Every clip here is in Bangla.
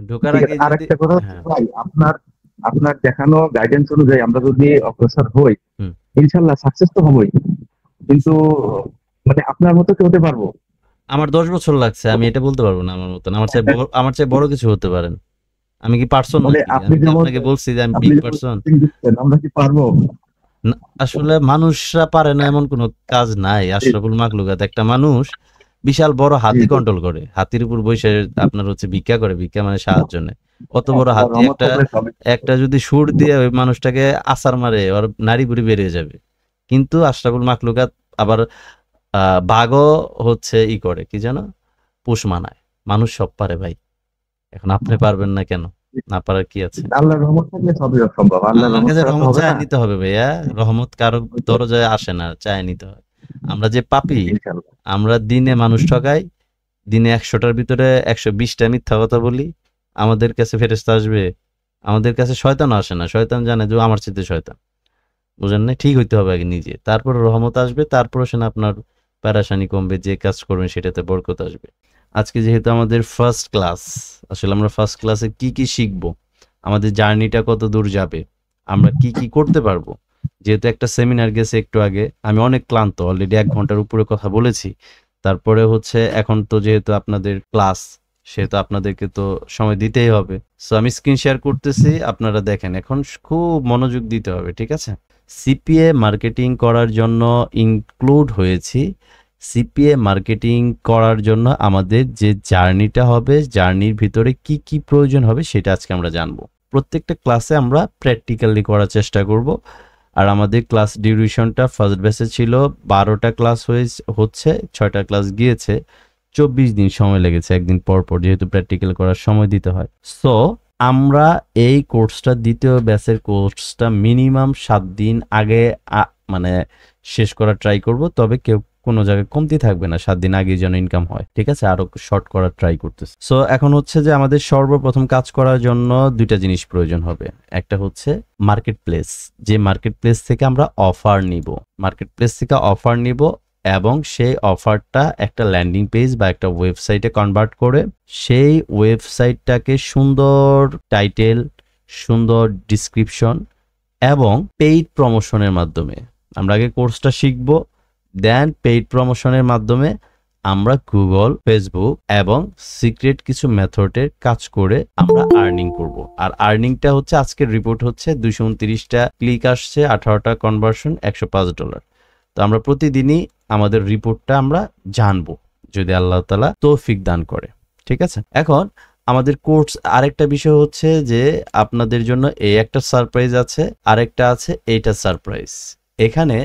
ঢোকার ঠিক আগে আছে, যদি আরেকটা কথা হচ্ছে হ্যাঁ ভাই, আপনার আপনার দেখানো গাইডেন্স অনুযায়ী আমরা যদি অগ্রসর হই, হুম ইনশাল্লাহ সাকসেস তো হবই। কিন্তু মানে আপনার মতো কি হতে পারবো? আমার 10 বছর লাগছে, আমি এটা বলতে পারবো না আমার মতন। আমার চেয়ে বড় কিছু হতে পারেন। আমি কি পারসন মানে নাকি? আপনি আমি কি যেমন আপনাকে বলছি যে আমি আপনি বিগ যেমন পারসন? কোচিং দিচ্ছেন, আমরা কি পারবো? আসলে মানুষরা পারে না এমন কোনো কাজ নাই। জি আশরাফুল মাখলুকাত একটা মানুষ বিশাল বড় জি হাতি জি। কন্ট্রোল করে, হাতির উপর বসে আপনার হচ্ছে ভিক্ষা করে, ভিক্ষা মানে সাহায্য নেয়। অত হ্যাঁ, বড় আল্লাহর হাতি রহমত একটা থাকলে সবই একটা সম্ভব। যদি সুর দিয়ে ওই মানুষটাকে আছাড় মারে, ওর নাড়ি বুড়ি বেরিয়ে যাবে। কিন্তু আশরাফুল মাখলুকাত আবার বাঘও হচ্ছে ই করে কি জানো, পোষ মানায়। মানুষ সব পারে ভাই, এখন আপনি পারবেন না কেন? না পারার কি আছে? আল্লাহর রহমত থাকলে সবই সম্ভব, আল্লাহর আল্লাহর রহমত কাছে ছাড়া তো রহমত হবে চায় না। নিতে হবে ভাইয়া। রহমত কারো দরজায় আসে না, চায় নিতে হয়। আমরা যে পাপী, ইনশাল্লাহ। আমরা দিনে মানুষ ঠকাই, দিনে ১০০টার ভিতরে ১২০টা মিথ্যা কথা বলি। আমাদের কাছে ফেরেশতা আসবে? আমাদের কাছে শয়তানও আসে না। শয়তান জানে যে ও আমার চাইতে শয়তান। বুঝেন নাই? ঠিক হইতে হবে আগে নিজে। তারপরে রহমত আসবে, তারপরে সে না আপনার পেরেশানি কমবে, যে কাজ করবেন সেটাতে বরকত আসবে। আজকে যেহেতু আমাদের ফার্স্ট ক্লাস, আসলে আমরা ফার্স্ট ক্লাসে কি, কি শিখবো? আমাদের জার্নিটা কত দূর যাবে? আমরা কি, কি করতে পারবো? যেহেতু একটা সেমিনার গেছে একটু আগে, আমি অনেক ক্লান্ত। অলরেডি ১ ঘন্টার উপরে কথা বলেছি। তারপরে হচ্ছে এখন তো যেহেতু আপনাদের ক্লাস, সেহেতু আপনাদেরকে তো সময় দিতেই হবে। সো আমি স্ক্রিন শেয়ার করতেছি, আপনারা দেখেন। এখন খুব মনোযোগ দিতে হবে, ঠিক আছে? সিপিএ মার্কেটিং করার জন্য ইনক্লুড হয়েছি। সিপিএ মার্কেটিং করার জন্য আমাদের যে জার্নিটা হবে, জার্নির ভিতরে কি, কি প্রয়োজন হবে সেটা আজকে আমরা জানবো। প্রত্যেকটা ক্লাসে আমরা প্র্যাকটিক্যালি করার চেষ্টা করব। আর আমাদের ক্লাস ডিউরেশনটা ফার্স্ট ব্যাচে ছিল ১২টা ক্লাস হচ্ছে, ৬টা ক্লাস গিয়েছে। ২৪ দিন সময় লেগেছে একদিন পর পর, যেহেতু প্র্যাকটিক্যাল করার সময় দিতে হয়। সো আমরা এই কোর্সটা, দ্বিতীয় ব্যাচের কোর্সটা মিনিমাম ৭ দিন আগে মানে শেষ করার ট্রাই করব। তবে কেউ কোনো জায়গায় কমতি থাকবে না, ৭ দিন আগে যেন ইনকাম হয়, ঠিক আছে? আরো শর্ট করার ট্রাই করতেছি। সো এখন হচ্ছে যে আমাদের সর্বপ্রথম কাজ করার জন্য ২টা জিনিস প্রয়োজন হবে। একটা হচ্ছে মার্কেট প্লেস, যে মার্কেট প্লেস থেকে আমরা অফার নিব। মার্কেট প্লেস থেকে অফার নিব এবং সেই অফারটা একটা ল্যান্ডিং পেজ বা একটা ওয়েবসাইটে কনভার্ট করে, সেই ওয়েবসাইটটাকে সুন্দর টাইটেল, সুন্দর ডিসক্রিপশন এবং পেইড প্রমোশনের মাধ্যমে, আমরা আগে কোর্সটা শিখব, দেন পেইড প্রমোশনের মাধ্যমে আমরা গুগল, ফেসবুক এবং সিক্রেট কিছু মেথডের কাজ করে আমরা আর্নিং করব। আর আর্নিংটা হচ্ছে, আজকের রিপোর্ট হচ্ছে ২২৯টা ক্লিক আসছে, ১৮টা কনভার্সন, $১০৫। তো আমরা প্রতিদিনই আমাদের রিপোর্টটা আমরা জানবো, যদি আল্লাহ তাআলা তৌফিক দান করে, ঠিক আছে? এখন আমাদের কোর্স আরেকটা বিষয় হচ্ছে যে আপনাদের জন্য এই একটা সারপ্রাইজ আছে, আরেকটা আছে এইটা সারপ্রাইজ। এখানে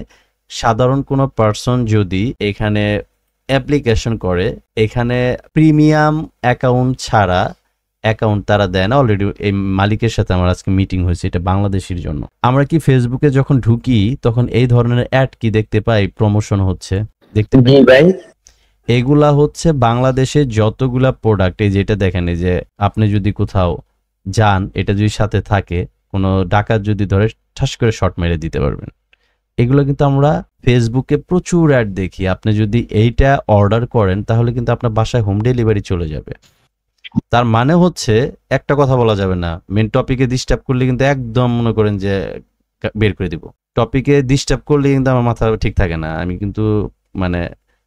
সাধারণ কোনো পার্সন যদি এখানে অ্যাপ্লিকেশন করে, এখানে প্রিমিয়াম অ্যাকাউন্ট ছাড়া, অ্যাকাউন্ট তারা দেয় না। অলরেডি এই মালিকের সাথে আমার আজকে মিটিং হয়েছে, এটা বাংলাদেশের জন্য। আমরা কি ফেসবুকে যখন ঢুকি তখন এই ধরনের অ্যাড কি দেখতে পাই? প্রমোশন হচ্ছে, দেখতে পাই। জি ভাই। এগুলা হচ্ছে বাংলাদেশের যতগুলা প্রোডাক্ট, এই যেটা দেখেন, এই যে আপনি যদি কোথাও যান, এটা যদি সাথে থাকে, কোনো ডাকাত যদি ধরে, ঠাস করে শর্ট মেরে দিতে পারবেন। এগুলো কিন্তু আমরা ফেসবুকে প্রচুর অ্যাড দেখি। আপনি যদি এইটা অর্ডার করেন তাহলে কিন্তু আপনার বাসায় হোম ডেলিভারি চলে যাবে। তার মানে হচ্ছে, একটা কথা বলা যাবে না, মেন টপিকে ডিস্টার্ব করলে কিন্তু একদম মনে করেন যে বের করে দিব। টপিকে ডিস্টার্ব করলে কিন্তু আমার মাথা ঠিক থাকে না, আমি কিন্তু মানে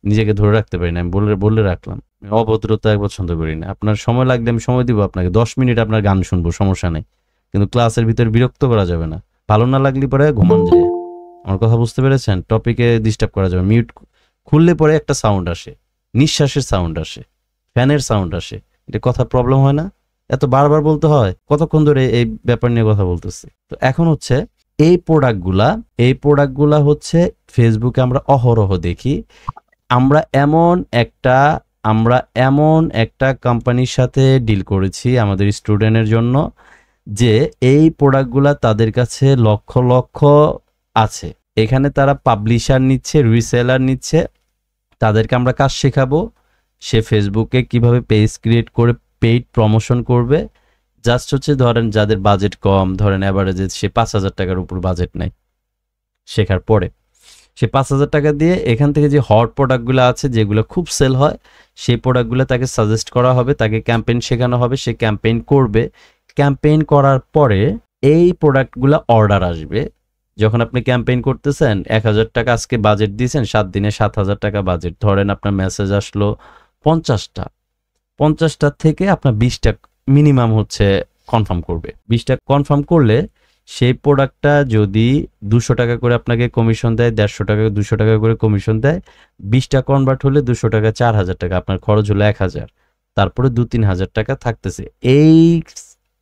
নিজেকে ধরে রাখতে পারি না। আমি বলে বলে রাখলাম, আমি অভদ্রতা পছন্দ করি না। আপনার সময় লাগলে আমি সময় দিব আপনাকে, ১০ মিনিট আপনার গান শুনবো, সমস্যা নেই। কিন্তু ক্লাসের ভিতরে বিরক্ত করা যাবে না। ভালো না লাগলে পরে ঘুমান যায়। আমার কথা বুঝতে পেরেছেন? টপিকে ডিস্টার্ব করা যাবে। মিউট খুললে পরে একটা সাউন্ড আসে, নিঃশ্বাসের সাউন্ড আসে, ফ্যানের সাউন্ড আসে। এটা কথা প্রবলেম হয় না? এত বারবার বলতে হয়? কতক্ষণ ধরে এই ব্যাপার নিয়ে কথা বলতেছি। তো এখন হচ্ছে এই প্রোডাক্টগুলা হচ্ছে ফেসবুকে আমরা অহরহ দেখি। আমরা এমন একটা আমরা এমন একটা কোম্পানির সাথে ডিল করেছি আমাদের স্টুডেন্টের জন্য, যে এই প্রোডাক্টগুলা তাদের কাছে লক্ষ লক্ষ আছে। এখানে তারা পাবলিশার নিচ্ছে, রিসেলার নিচ্ছে, তাদেরকে আমরা কাজ শেখাবো। সে ফেসবুকে কিভাবে পেজ ক্রিয়েট করে পেইড প্রমোশন করবে। জাস্ট হচ্ছে ধরেন যাদের বাজেট কম, ধরেন অ্যাভারেজে সে ৫,০০০ টাকার উপর বাজেট নেয় শেখার পরে, সে 5,000 টাকা দিয়ে এখান থেকে যে হট প্রোডাক্টগুলো আছে যেগুলো খুব সেল হয় সেই প্রোডাক্টগুলো তাকে সাজেস্ট করা হবে, তাকে ক্যাম্পেইন শেখানো হবে, সে ক্যাম্পেইন করবে। ক্যাম্পেইন করার পরে এই প্রোডাক্টগুলো অর্ডার আসবে। যখন আপনি ক্যাম্পেইন করতেছেন 1,000 টাকা আজকে বাজেট দিয়েছেন, 7 দিনে 7,000 টাকা বাজেট, ধরেন আপনার মেসেজ আসলো 50টা, 50টা থেকে আপনার 20টা মিনিমাম হচ্ছে কনফার্ম করবে। 20টা কনফার্ম করলে সেই প্রোডাক্টটা যদি 200 টাকা করে আপনাকে কমিশন দেয়, 150 টাকা 200 টাকা করে কমিশন দেয়, 20টা কনভার্ট হলে 200 টাকা 4,000 টাকা, আপনার খরচ হলো 1,000, তারপরে 2-3 হাজার টাকা থাকতেছে। এই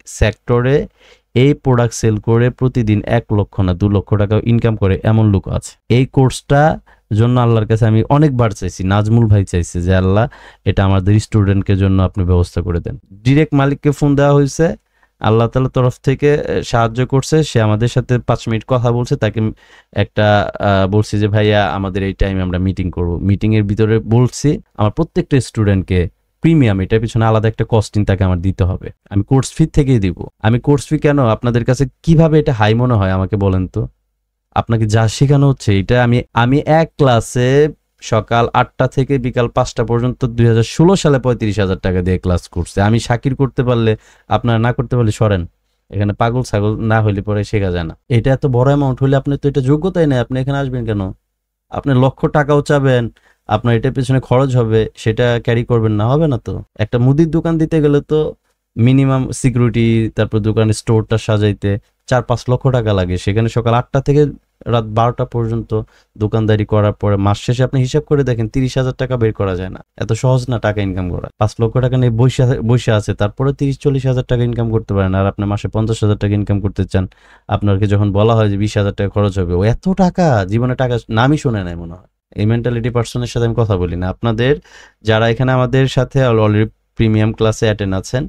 সেক্টরে এই প্রোডাক্ট সেল করে প্রতিদিন 1 লক্ষ না 2 লক্ষ টাকা ইনকাম করে এমন লোক আছে। এই কোর্সটা জন্য আল্লাহর কাছে আমি অনেকবার চাইছি, নাজমুল ভাই চাইছে যে আল্লাহ এটা আমাদের স্টুডেন্টকে জন্য আপনি ব্যবস্থা করে দেন। ডিরেক্ট মালিককে ফোন দেওয়া হয়েছে, আল্লাহ তাআলার তরফ থেকে সাহায্য করছে, সে আমাদের সাথে 5 মিনিট কথা বলছে, তাকে একটা বলছি যে ভাইয়া আমাদের এই টাইমে আমরা মিটিং করব। মিটিং এর ভিতরে বলছি আমার প্রত্যেকটা স্টুডেন্টকে প্রিমিয়াম, এটার পিছনে আলাদা একটা কস্টিং তাকে আমার দিতে হবে, আমি কোর্স ফি থেকেই দিব। আমি কোর্স ফি কেন আপনাদের কাছে কিভাবে এটা হাই মনে হয় আমাকে বলেন তো? আপনাকে যা শেখানো হচ্ছে এটা আমি এক ক্লাসে সকাল 8টা থেকে বিকাল 5টা পর্যন্ত 2016 সালে 35,000 টাকা দিয়ে ক্লাস করছে। আমি শাকির করতে পারলে, আপনারা না করতে পারলে সরেন, এখানে পাগল ছাগল না হইলে পরে শেখা যায় না। এটা এত বড় অ্যামাউন্ট হলে আপনি তো এটা যোগ্যতাই নেই, আপনি এখানে আসবেন কেন? আপনি লক্ষ টাকাও চাবেন, আপনার এটার পেছনে খরচ হবে, সেটা ক্যারি করবেন না, হবে না তো। একটা মুদির দোকান দিতে গেলে তো মিনিমাম সিকিউরিটি, তারপর দোকানের স্টোরটা সাজাইতে 4-5 লক্ষ টাকা লাগে। সেখানে সকাল 8টা থেকে রাত 12টা পর্যন্ত দোকানদারি করার পরে মাস শেষে আপনি হিসাব করে দেখেন 30,000 টাকা বের করা যায় না। এত সহজ না টাকা ইনকাম করা। 5 লক্ষ টাকা নিয়ে বসে আছে, তারপরে 30-40 হাজার টাকা ইনকাম করতে পারেন, আর আপনি মাসে 50,000 টাকা ইনকাম করতে চান। আপনাকে যখন বলা হয় যে 20,000 টাকা খরচ হবে, ও এত টাকা জীবনে টাকা নামই শুনে নাই মনে হয়। এই মেন্টালিটি পার্সনের সাথে আমি কথা বলি না। আপনাদের যারা এখানে আমাদের সাথে অলরেডি প্রিমিয়াম ক্লাসে অ্যাটেন্ড আছেন,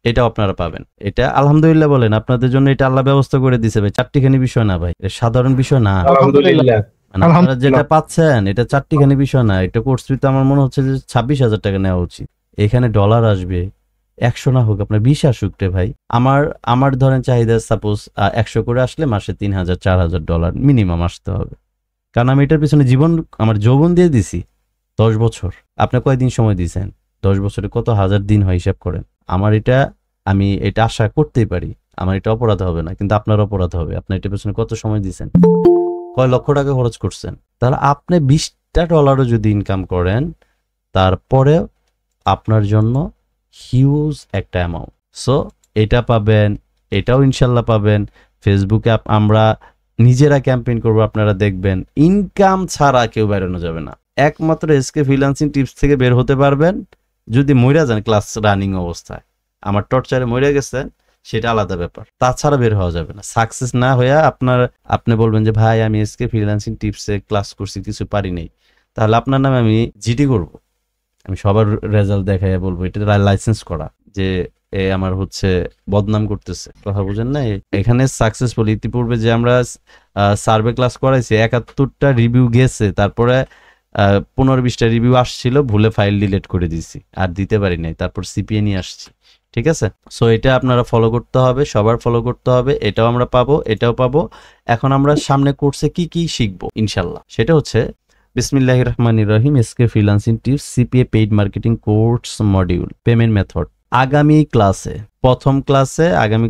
এটাও আপনারা পাবেন। এটা আলহামদুলিল্লাহ বলেন, আপনাদের জন্য এটা আল্লাহ ব্যবস্থা করে দিয়েছে ভাই। 4টিখানি বিষয় না ভাই, এটা সাধারণ বিষয় না। আলহামদুলিল্লাহ। মানে আপনারা যেটা পাচ্ছেন এটা 4টিখানি বিষয় না। এটা কোর্স ফি তো আমার মনে হচ্ছে যে 26,000 টাকা নেওয়া উচিত। এখানে ডলার আসবে 100 না হোক, আপনার 20 আসুক রে ভাই। আমার ধরেন চাহিদা সাপোজ 100 করে আসলে মাসে 3,000-4,000 ডলার মিনিমাম আসতে হবে। কারণ আমি এটার পিছনে আমার যৌবন দিয়ে দিছি 10 বছর। আপনি কয়দিন সময় দিয়েছেন? 10 বছরে কত হাজার দিন হয় হিসাব করেন। আমি এটা আশা করতেই পারি, আমার এটা অপরাধ হবে না, কিন্তু আপনার অপরাধ হবে। আপনি এটার পেছনে কত সময় দিয়েছেন, কয় লক্ষ টাকা খরচ করছেন। তাহলে আপনি 20টা ডলারও যদি ইনকাম করেন, তারপরে আপনার জন্য হিউজ একটা অ্যামাউন্ট। সো এটা পাবেন, এটাও ইনশাল্লাহ পাবেন। ফেসবুকে আমরা নিজেরা ক্যাম্পেইন করবো, আপনারা দেখবেন ইনকাম ছাড়া কেউ বেরোনো যাবে না। একমাত্র এসকে ফ্রিল্যান্সিং টিপস থেকে বের হতে পারবেন যদি মইরা যান ক্লাস রানিং অবস্থায়। আমার টর্চারে মরে গেছেন সেটা আলাদা ব্যাপার, তাছাড়া বের হওয়া যাবে না। সাকসেস না হয়ে আপনি বলবেন যে ভাই আমি এসকে ফ্রিল্যান্সিং টিপসে ক্লাস করছি, কিছু পারি নাই, তাহলে আপনার নামে আমি জিডি করব। আমি সবার রেজাল্ট দেখাই বলবো এটা লাইসেন্স করা, যে এ আমার হচ্ছে বদনাম করতেছে। কথা বুঝেন না? এখানে সাকসেসফুল ইতিপূর্বে যে আমরা সার্ভে ক্লাস করাইছি 71টা রিভিউ গেছে, তারপরে 15-20টা রিভিউ আসছিল, ভুলে ফাইল ডিলিট করে দিয়েছি, আর দিতে পারি নাই, তারপর সিপিএ নিয়ে আসছি। ঠিক আছে? সো এটা আপনারা ফলো করতে হবে, সবার ফলো করতে হবে। এটাও আমরা পাবো, এটাও পাবো। এখন আমরা সামনে কোর্সে কি কি শিখবো ইনশাল্লাহ, সেটা হচ্ছে বিসমিল্লাহির রহমানির রহিম, SK freelancing tips CPA paid marketing course module payment method. আগামী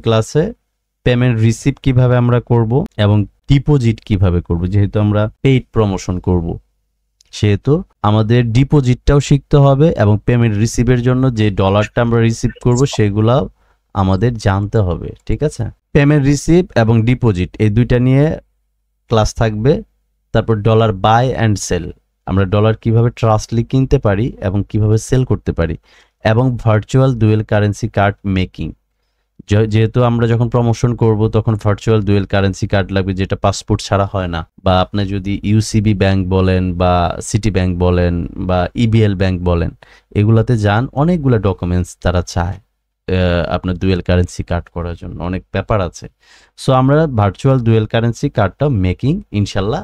ক্লাসে পেমেন্ট রিসিভ কিভাবে আমরা করব এবং ডিপোজিট কিভাবে করব। যেহেতু আমরা পেইড প্রমোশন করব, সেহেতু আমাদের ডিপোজিটটাও শিখতে হবে এবং পেমেন্ট রিসিভের জন্য যে ডলারটা আমরা রিসিভ করব সেগুলাও আমাদের জানতে হবে। ঠিক আছে? পেমেন্ট রিসিভ এবং ডিপোজিট এই দুইটা নিয়ে ক্লাস থাকবে। তারপর ডলার বাই অ্যান্ড সেল, আমরা ডলার কিভাবে ট্রাস্টলি কিনতে পারি এবং কিভাবে সেল করতে পারি, এবং virtual dual currency card making. যেহেতু আমরা যখন প্রমোশন করব তখন ভার্চুয়াল ডুয়েল কারেন্সি কার্ড লাগবে, যেটা পাসপোর্ট ছাড়া হয় না। বা আপনি যদি ইউসিবি ব্যাংক বলেন বা সিটি ব্যাংক বলেন বা ইবিএল ব্যাংক বলেন, এগুলাতে যান, অনেকগুলো ডকুমেন্টস তারা চায় আপনার ডুয়েল কারেন্সি কার্ড করার জন্য, অনেক ব্যাপার আছে। সো আমরা ভার্চুয়াল ডুয়েল কারেন্সি কার্ডটা মেকিং ইনশাল্লাহ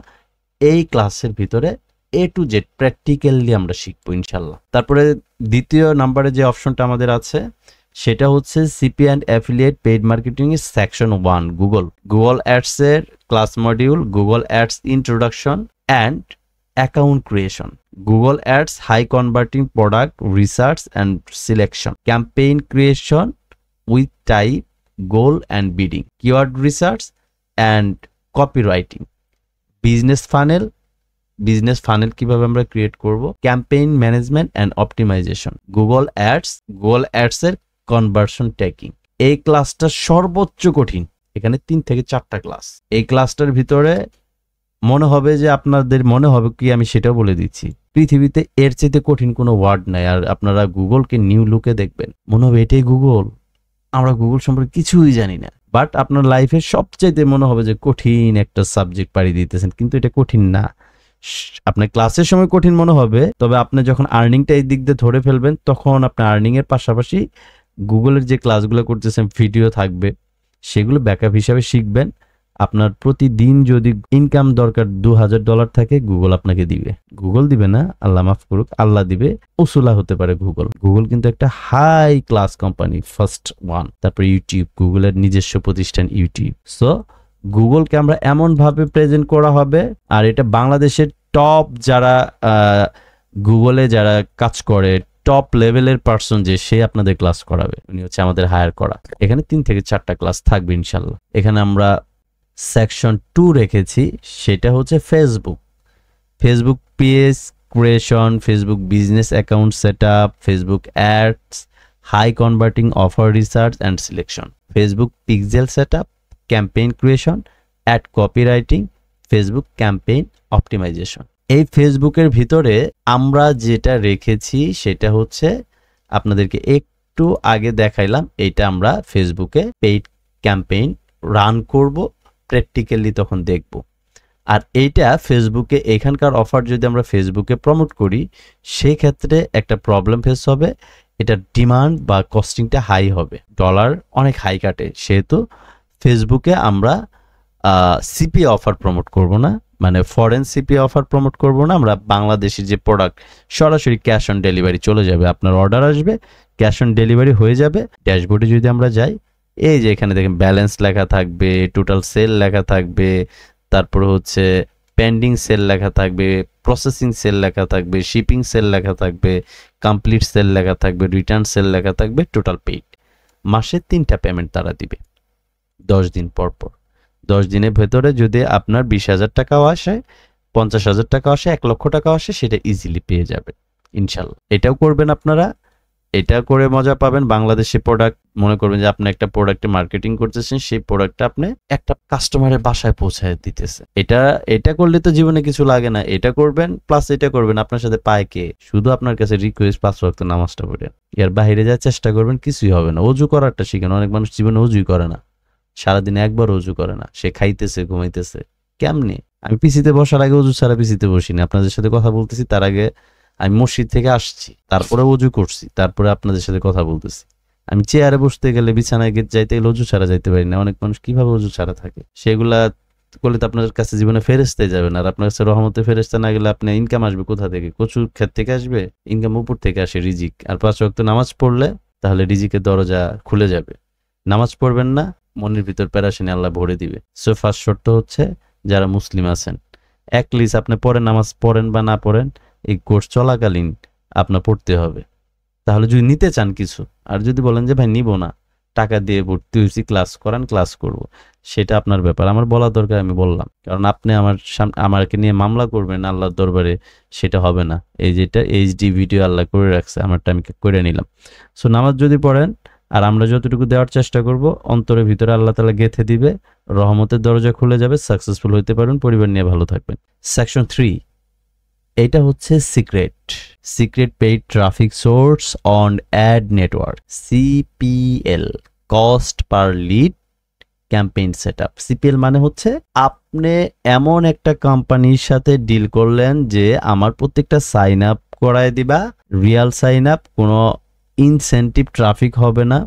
এই ক্লাসের ভিতরে A to Z প্র্যাকটিক্যালি আমরা শিখবো ইনশাল্লাহ। তারপরে দ্বিতীয় নাম্বারে যে অপশনটা আমাদের আছে সেটা হচ্ছে CP and affiliate paid marketing section 1 Google ads এর class module, Google ads introduction and account creation. Google Ads high converting product research and selection. Campaign creation with type, goal and bidding. Keyword research and copywriting. Business funnel কিভাবে আমরা ক্রিয়েট করব, campaign management and optimisation, Google ads এর কনভার্সন ট্র্যাকিং। এই ক্লাসটা সর্বোচ্চ কঠিন। এখানে 3 থেকে 4টা ক্লাস। এই ক্লাসটার ভিতরে মনে হবে যে আপনাদের মনে হবে কি আমি সেটাও বলে দিচ্ছি, পৃথিবীতে এর চেয়ে কঠিন কোনো ওয়ার্ড নাই। আর আপনারা গুগলকে নিউ লুকে দেখবেন, মনে হবে এটাই গুগল, আমরা গুগল সম্পর্কে কিছুই জানি না। বাট আপনার লাইফে সবচাইতে মনে হবে যে কঠিন একটা সাবজেক্ট পাড়ি দিতেছেন, কিন্তু এটা কঠিন না। আপনার ক্লাসের সময় কঠিন মনে হবে, তবে আপনি যখন আর্নিংটা এই দিক দিয়ে ধরে ফেলবেন তখন আপনার আর্নিং এর পাশাপাশি গুগলের যে ক্লাসগুলো করতেছেন ভিডিও থাকবে, সেগুলো ব্যাকআপ হিসাবে শিখবেন। আপনার প্রতিদিন যদি ইনকাম দরকার $2000 থাকে, গুগল আপনাকে দিবে। গুগল দিবে না, আল্লাহ মাফ করুক, আল্লাহ দিবে। উসুলা হতে পারে গুগল কিন্তু একটা high class company, first one. তারপর ইউটিউব, গুগলের নিজস্ব প্রতিষ্ঠান ইউটিউব। সো গুগলকে আমরা এমন ভাবে প্রেজেন্ট করা হবে, আর এটা বাংলাদেশের টপ যারা গুগলে যারা কাজ করে, টপ লেভেলের পার্সন যে, সে আপনাদের ক্লাস করাবে, উনি হচ্ছে আমাদের হায়ার করা। এখানে 3 থেকে 4টা ক্লাস থাকবে ইনশাল্লাহ। এখানে আমরা সেকশন 2 রেখেছি, সেটা হচ্ছে Facebook page creation, Facebook business account setup, Facebook ads, high converting offer research and selection, Facebook pixel setup, campaign creation, ad copywriting, Facebook campaign optimisation. এই ফেসবুকের ভিতরে আমরা যেটা রেখেছি সেটা হচ্ছে আপনাদেরকে একটু আগে দেখাইলাম, এটা আমরা ফেসবুকে পেইড ক্যাম্পেইন রান করব, প্র্যাকটিক্যালি তখন দেখব। আর এইটা ফেসবুকে এখানকার অফার যদি আমরা ফেসবুকে প্রমোট করি, সেই ক্ষেত্রে একটা প্রবলেম ফেস হবে, এটা ডিমান্ড বা কস্টিংটা হাই হবে, ডলার অনেক হাই কাটে। সেহেতু ফেসবুকে আমরা সিপি অফার প্রমোট করব না, মানে ফরেন সিপি অফার প্রমোট করব না। আমরা বাংলাদেশি যে প্রোডাক্ট সরাসরি ক্যাশ অন ডেলিভারি চলে যাবে, আপনার অর্ডার আসবে, ক্যাশ অন ডেলিভারি হয়ে যাবে। ড্যাশবোর্ডে যদি আমরা যাই, এই যে এখানে দেখেন ব্যালেন্স লেখা থাকবে, টোটাল সেল লেখা থাকবে, তারপর হচ্ছে পেন্ডিং সেল লেখা থাকবে, প্রসেসিং সেল লেখা থাকবে, শিপিং সেল লেখা থাকবে, কমপ্লিট সেল লেখা থাকবে, রিটার্ন সেল লেখা থাকবে, টোটাল পেইড। মাসে 3টা পেমেন্ট তারা দিবে 10 দিন পর। 10 দিনের ভেতরে যদি আপনার 20,000 টাকাও আসে, 50,000 টাকা আসে, 1 লক্ষ টাকা আসে, সেটা ইজিলি পেয়ে যাবে ইনশাল্লাহ। এটাও করবেন আপনারা, এটা করে মজা পাবেন। বাংলাদেশি প্রোডাক্ট, মনে করবেন যে আপনি একটা প্রোডাক্টে মার্কেটিং করতেছেন, সেই প্রোডাক্টটা আপনি একটা কাস্টমারের বাসায় পৌঁছায় দিতেছে। এটা করলে তো জীবনে কিছু লাগে না, এটা করবেন প্লাস এটা করবেন, আপনার সাথে পায় কে? শুধু আপনার কাছে রিকোয়েস্ট 5 ওয়াক্ত নামাজটা পড়েন। এর বাইরে যাওয়ার চেষ্টা করবেন, কিছুই হবে না। অজু করারটা শিখেন। অনেক মানুষ জীবনে অজুই করে না, সারাদিনে একবার অজু করে না, সে খাইতেছে, ঘুমাইতেছে। কেমনে? আমি পিসিতে বসার আগে অজু ছাড়া পিসিতে বসি না। আপনাদের সাথে কথা বলতেছি, তার আগে আমি মসজিদ থেকে আসছি, তারপরে অজু করছি, তারপরে আপনাদের সাথে কথা বলতেছি। আমি চেয়ারে বসতে গেলে, বিছানায় যাইতে গেলে অজু ছাড়া যাইতে পারি না। অনেক মানুষ কিভাবে অজু ছাড়া থাকে? সেগুলা করলে তো আপনার কাছে জীবনে ফেরেশতাই যাবে না। আর আপনার কাছে রহমতে ফেরেশতা না গেলে আপনি ইনকাম আসবে কোথা থেকে? কচুর ক্ষেত থেকে আসবে? ইনকাম উপর থেকে আসে, রিজিক। আর 5 ওয়াক্ত নামাজ পড়লে তাহলে রিজিকের দরজা খুলে যাবে। নামাজ পড়বেন না, মনের ভিতর প্যারাশানি আল্লাহ ভরে দিবে। সো ফার্স্ট শর্ত হচ্ছে, যারা মুসলিম আছেন, অ্যাটলিস্ট আপনি পড়েন, নামাজ পড়েন বা না পড়েন, এই কোর্স চলাকালীন আপনার পড়তে হবে। তাহলে যদি নিতে চান কিছু, আর যদি বলেন যে ভাই নিব না, টাকা দিয়ে ভর্তি হয়েছি, ক্লাস করান, ক্লাস করব, সেটা আপনার ব্যাপার। আমার বলা দরকার, আমি বললাম। কারণ আপনি আমাকে নিয়ে মামলা করবেন আল্লাহর দরবারে, সেটা হবে না। এই যেটা এইচডি ভিডিও আল্লাহ করে রাখছে, আমারটা আমি করে নিলাম। সো নামাজ যদি পড়েন, আর আমরা যতটুকু দেওয়ার চেষ্টা করব, অন্তরের ভিতরে আল্লাহ তাআলা গেঁথে দিবে, রহমতের দরজা খুলে যাবে, সাকসেসফুল হইতে পারবেন, পরিবার নিয়ে ভালো থাকবেন। সেকশন 3, এটা হচ্ছে secret paid traffic source on ad network, CPL, cost per lead campaign setup. CPL মানে হচ্ছে আপনি এমন একটা কোম্পানির সাথে ডিল করলেন যে আমার প্রত্যেকটা সাইন আপ করায় দিবা, রিয়াল সাইন আপ, কোনো ইনসেন্টিভ ট্রাফিক হবে না,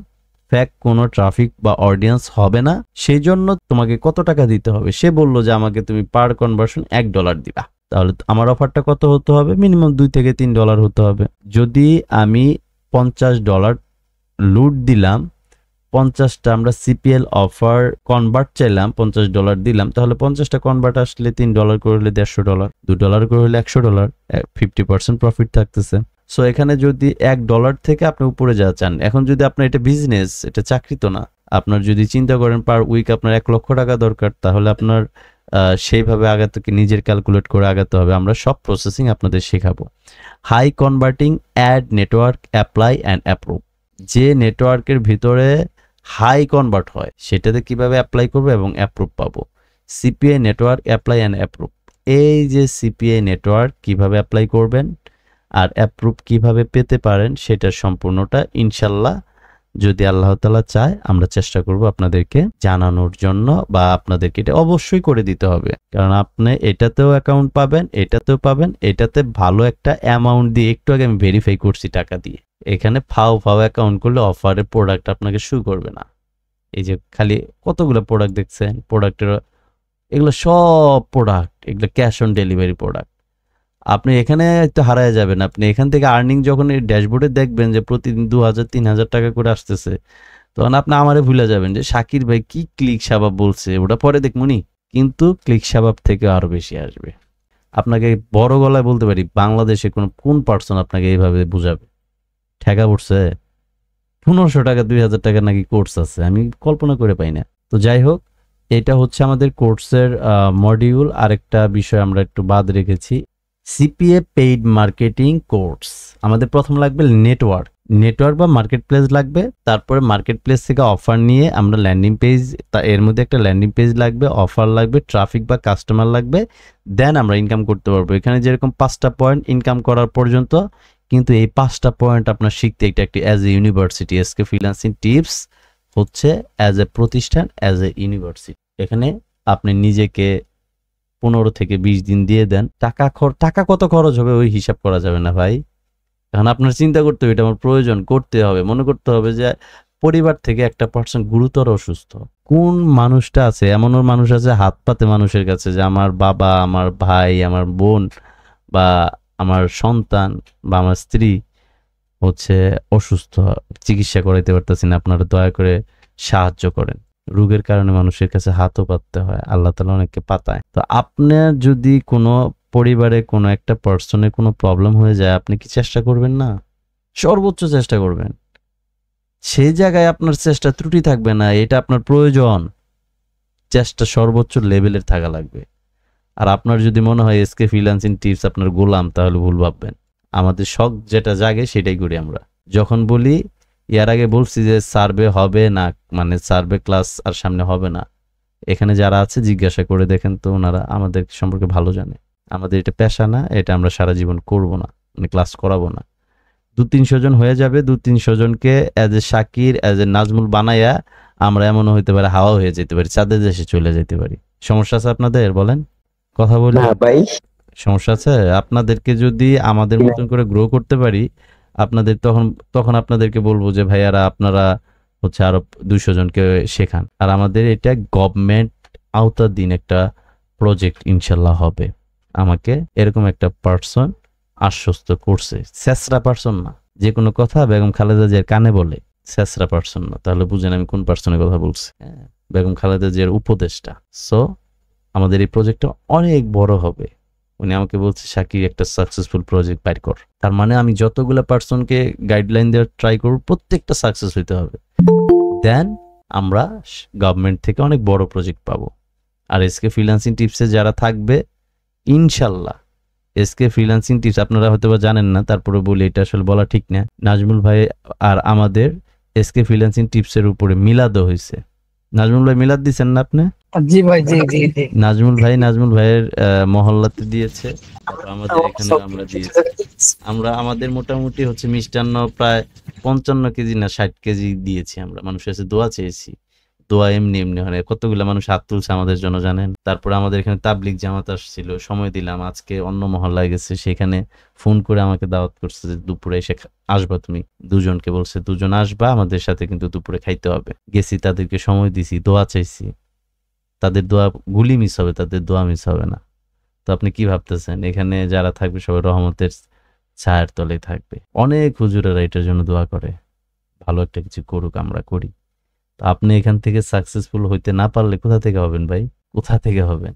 ফ্যাক কোনো ট্রাফিক বা অডিয়েন্স হবে না। সেই জন্য তোমাকে কত টাকা দিতে হবে? সে বললো যে আমাকে তুমি পার কনভার্সন $1 দিবা। তাহলে আমার অফারটা কত হতে হবে? মিনিমাম $2 থেকে $3 হতে হবে। যদি আমি $50 লুট দিলাম, 50টা আমরা সিপিএল অফার কনভার্ট চাইলাম, $50 দিলাম, তাহলে 50টা কনভার্ট আসলে $3 করে হলে $150, $2 করে হলে $100, 50% প্রফিট থাকতেছে। সো এখানে যদি $1 থেকে আপনি উপরে যা চান, এখন যদি আপনার এটা বিজনেস, এটা চাকরি তো না, আপনার যদি চিন্তা করেন পার উইক আপনার $1,00,000 দরকার, তাহলে আপনার সেইভাবে আগে থেকে নিজের ক্যালকুলেট করে আগাতে হবে। আমরা সব প্রসেসিং আপনাদের শেখাবো। High converting ad network apply and approve, যে নেটওয়ার্কের ভিতরে হাই কনভার্ট হয় সেটাতে কিভাবে অ্যাপ্লাই করবো এবং অ্যাপ্রুভ পাবো। CPI network apply and approve, এই যে সিপিআই নেটওয়ার্ক কিভাবে অ্যাপ্লাই করবেন আর অ্যাপ্রুভ কিভাবে পেতে পারেন সেটার সম্পূর্ণটা ইনশাল্লাহ যদি আল্লাহ তাআলা চায় আমরা চেষ্টা করব আপনাদেরকে জানানোর জন্য, বা আপনাদেরকে এটা অবশ্যই করে দিতে হবে, কারণ আপনি এটাতেও অ্যাকাউন্ট পাবেন, এটাতেও পাবেন, এটাতে ভালো একটা অ্যামাউন্ট দিয়ে, একটু আগে আমি ভেরিফাই করছি টাকা দিয়ে, এখানে ফাও অ্যাকাউন্ট করলে অফারের প্রোডাক্ট আপনাকে শু করবে না। এই যে খালি কতগুলো প্রোডাক্ট দেখছেন, প্রোডাক্টের এগুলো সব প্রোডাক্ট, এগুলো ক্যাশ অন ডেলিভারি প্রোডাক্ট। আপনি এখানে তো হারায় যাবেন, আপনি এখান থেকে আর্নিং যখন এই ড্যাশবোর্ডে দেখবেন যে প্রতিদিন 2,000-3,000 টাকা করে আসতেছে, তখন আপনি আমারে ভুলে যাবেন যে শাকির ভাই কি ক্লিক সাবাব বলছে, ওটা পরে দেখমুনি, কিন্তু ক্লিক সাবাব থেকে আরো বেশি আসবে। আপনাকে বড় গলায় বলতে পারি, বাংলাদেশে কোন পার্সন আপনাকে এইভাবে বুঝাবে? ঠেকা পড়ছে 1500 টাকা 2,000 টাকা নাকি কোর্স আছে, আমি কল্পনা করে পাই না। তো যাই হোক, এটা হচ্ছে আমাদের কোর্সের মডিউল। আরেকটা বিষয় আমরা একটু বাদ রেখেছি, সিপিএ পেইড মার্কেটিং কোর্স। আমাদের প্রথম লাগবে নেটওয়ার্ক বা মার্কেট প্লেস লাগবে, তারপরে মার্কেট প্লেস থেকে অফার নিয়ে আমরা ল্যান্ডিং পেজ, এর মধ্যে একটা ল্যান্ডিং পেজ লাগবে, অফার লাগবে, ট্রাফিক বা কাস্টমার লাগবে, দেন আমরা ইনকাম করতে পারবো। এখানে যেরকম 5টা পয়েন্ট ইনকাম করার পর্যন্ত, কিন্তু এই 5টা পয়েন্ট আপনার শিখতে এটা একটি as a university, SK freelancing tips হচ্ছে অ্যাজ এ প্রতিষ্ঠান, অ্যাজ এ ইউনিভার্সিটি। এখানে আপনি নিজেকে 15 থেকে 20 দিন দিয়ে দেন, টাকা কত খরচ হবে ওই হিসাব করা যাবে না ভাই। এখন আপনার চিন্তা করতে হবে এটা আমার প্রয়োজন, করতে হবে, মনে করতে হবে যে পরিবার থেকে একটা পার্সন গুরুতর অসুস্থ, কোন মানুষটা আছে, এমনও মানুষ আছে হাত পাতে মানুষের কাছে যে আমার বাবা, আমার ভাই, আমার বোন বা আমার সন্তান বা আমার স্ত্রী হচ্ছে অসুস্থ, চিকিৎসা করাইতে পারতেছি না, আপনারা দয়া করে সাহায্য করেন। রোগের কারণে মানুষের কাছে হাতও পাততে হয়, আল্লাহ তাআলা অনেককে পাতায়। তো আপনার যদি কোনো পরিবারে কোনো একটা পার্সনের কোনো প্রবলেম হয়ে যায়, আপনি কি চেষ্টা করবেন না? সর্বোচ্চ চেষ্টা করবেন। সেই জায়গায় আপনার চেষ্টা ত্রুটি থাকবে না, এটা আপনার প্রয়োজন, চেষ্টা সর্বোচ্চ লেভেলের থাকা লাগবে। আর আপনার যদি মনে হয় এসকে ফ্রিল্যান্সিং টিপস আপনার গোলাম, তাহলে ভুল ভাববেন। আমাদের শখ যেটা জাগে সেটাই করি আমরা। যখন বলি, এর আগে বলছি যে সার্ভে হবে না, মানে সার্ভে ক্লাস আর সামনে হবে না, এখানে যারা আছে জিজ্ঞাসা করে দেখেন তো, ওনারা আমাদের সম্পর্কে ভালো জানে। আমাদের এটা পেশা না, এটা আমরা সারা জীবন করব না, মানে ক্লাস করাবো না। 200-300 জন হয়ে যাবে, 200-300 জনকে as a Shakir, as a Nazmul বানাইয়া আমরা এমনও হইতে পারে হাওয়া হয়ে যেতে পারি, চাঁদের দেশে চলে যেতে পারি। সমস্যা আছে আপনাদের? বলেন, কথা বলি। না ভাই, সমস্যা আছে? আপনাদেরকে যদি আমাদের মতন করে গ্রো করতে পারি, আপনাদের তখন আপনাদেরকে বলবো যে ভাইয়ারা আপনারা হচ্ছে আরো 200 জনকে শেখান। আর আমাদের এটা গভর্নমেন্ট আওতাধীন একটা প্রজেক্ট ইনশাল্লাহ হবে। আমাকে এরকম একটা পার্সন আশ্বস্ত করছে, শেষরা পার্সন না, যে কোনো কথা বেগম খালেদা জিয়ার কানে বলে, শেষরা পার্সন না, তাহলে বুঝেন আমি কোন পার্সনের কথা বলছি। বেগম খালেদা জিয়ার উপদেষ্টা। সো আমাদের এই প্রজেক্টটা অনেক বড় হবে। উনি আমাকে বলছে শাকির একটা সাকসেসফুল প্রজেক্ট বাইর কর, তার মানে আমি যতগুলো পার্সনকে গাইডলাইন দেওয়ার ট্রাই করব, প্রত্যেকটা সাকসেস হইতে হবে, দেন আমরা গভর্নমেন্ট থেকে অনেক বড় প্রজেক্ট পাবো। আর এসকে ফ্রিল্যান্সিং টিপসে যারা থাকবে ইনশাল্লাহ, এসকে ফ্রিল্যান্সিং টিপস আপনারা হয়তো বা জানেন না, তারপরে বলি এটা আসলে বলা ঠিক না, নাজমুল ভাই আর আমাদের এসকে ফ্রিল্যান্সিং টিপসের উপরে মিলাদও হয়েছে। নাজমুল ভাই মিলাদ দিচ্ছেন না আপনি? জি ভাই, জি জি জি। নাজমুল ভাইয়ের মহল্লাতে দিয়েছে, তারপর আমাদের এখানে আমরা দিয়েছি। আমরা আমাদের মোটামুটি হচ্ছে মিষ্টান্ন প্রায় 55 কেজি না 60 কেজি দিয়েছি আমরা। মানুষের কাছে দোয়া চেয়েছি, দোয়া এমনি হয়, কতগুলো মানুষ হাত তুলছে আমাদের জন্য জানেন। তারপরে আমাদের এখানে তাবলিগ জামাত আসছিল, সময় দিলাম। আজকে অন্য মহল্লায় গেছে, সেখানে ফোন করে আমাকে দাওয়াত করছে যে দুপুরে এসে আসবা তুমি। 2 জনকে বলছে 2 জন আসবা আমাদের সাথে, কিন্তু দুপুরে খাইতে হবে। গেছি, তাদেরকে সময় দিছি, দোয়া চাইছি। তাদের দোয়া গুলি মিস হবে, তাদের দোয়া মিস হবে না। তো আপনি কি ভাবতেছেন এখানে যারা থাকবে সবাই রহমতের ছায়ার তলেই থাকবে? অনেক হুজুরেরা এটার জন্য দোয়া করে, ভালো একটা কিছু করুক, আমরা করি। তো আপনি এখান থেকে সাকসেসফুল হইতে না পারলে কোথা থেকে হবেন ভাই? কোথা থেকে হবেন?